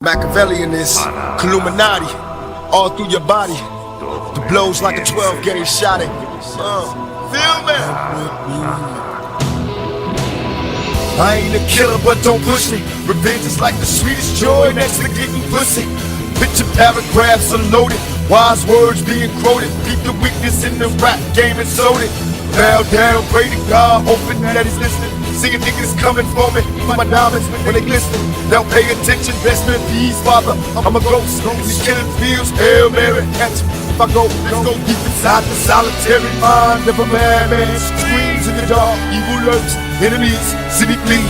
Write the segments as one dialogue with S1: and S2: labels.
S1: Machiavellian is Illuminati, all through your body. The blows like a 12 gauge shot it. Feel me? I ain't a killer, but don't push me. Revenge is like the sweetest joy next to getting pussy. Picture paragraphs unloaded, wise words being quoted. Beat the weakness in the rap game and sold it. Bow down, pray to God, hoping that he's listening. Seeing niggas coming for me, for my diamonds when they glisten. They'll pay attention, best in peace, father. I'm a ghost, these killing fields, Hail Mary, catch me. If I go, let's go deep inside the solitary mind of a madman. Screams in the dark, evil lurks, enemies, see me bleed.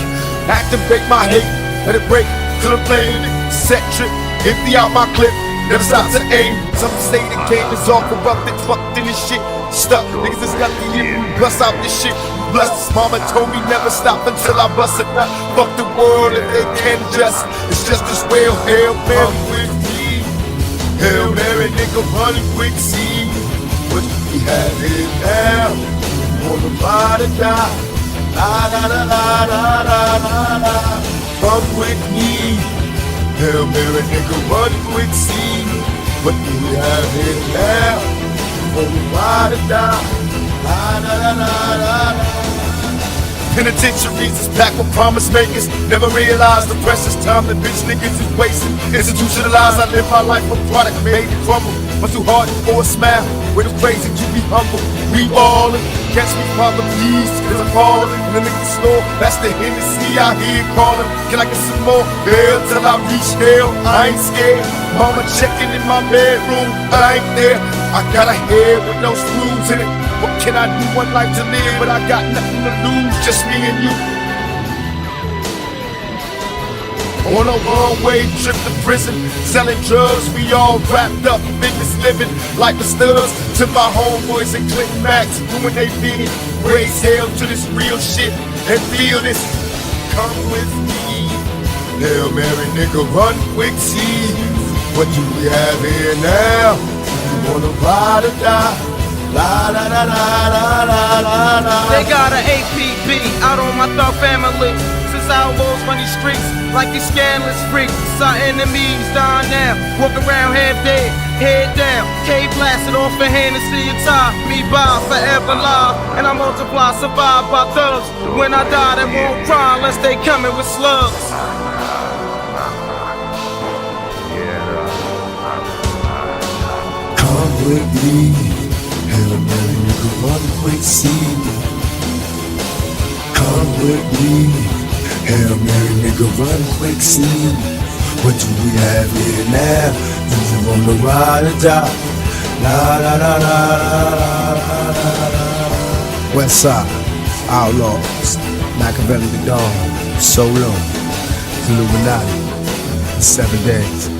S1: Activate my hate, let it break, till I'm playing it. Set trip, empty out my clip, never stop to aim. Some say the game is all corrupted, fucked in this shit. Stuck, niggas just got the year, bust out this shit. Bless, mama told me never stop until I bust it up. Fuck the world if they can't adjust. It's just as well, Hail Mary with me. Hail Mary, nigga, run quick, see what we have here now. On the body die. La la la la la la la la. Come with me. Hail Mary, nigga, run quick, see what we have here now. On the body die. La la la la la la. Penitentiaries is packed with promise makers. Never realize the precious time that bitch niggas is wasting. Institutionalized, I live my life a product made it crumble. But too hard for a smile, with it's crazy to be humble. We ballin', catch me father please, cause I'm falling. In the nigga store, that's the Hennessy I hear calling. Can I get some more? Hell till I reach hell, I ain't scared. Mama checking in my bedroom, I ain't there. I got a head with no screws in it. What can I do? One life to live, but I got nothing to lose, just me and you. On a one-way trip to prison, selling drugs, we all wrapped up, business living like the studs. To my homeboys and Clinton Max, doing they bid, raise hell to this real shit and feel this. Come with me, Hail Mary, nigga, run quick, see what do we have here now? You wanna ride or die? La la la la la la la la.
S2: They got an APB out on my thug family. Since outlaws run these streets like these scandalous freaks. Our enemies dying now, walk around half dead, head down. K blasted off a Hennessy and tie me by forever live. And I multiply, survive by thugs. When I die, they won't cry unless they coming with slugs.
S1: Come with me. Hail Mary, nigga, run quick, see. Come with me. Hail Mary, nigga, run quick, see. What do we have here now? Do you wanna ride or die? La la la la la la la la. West Side, Outlaws, Machiavelli the Dawn, Solo, Illuminati, 7 days.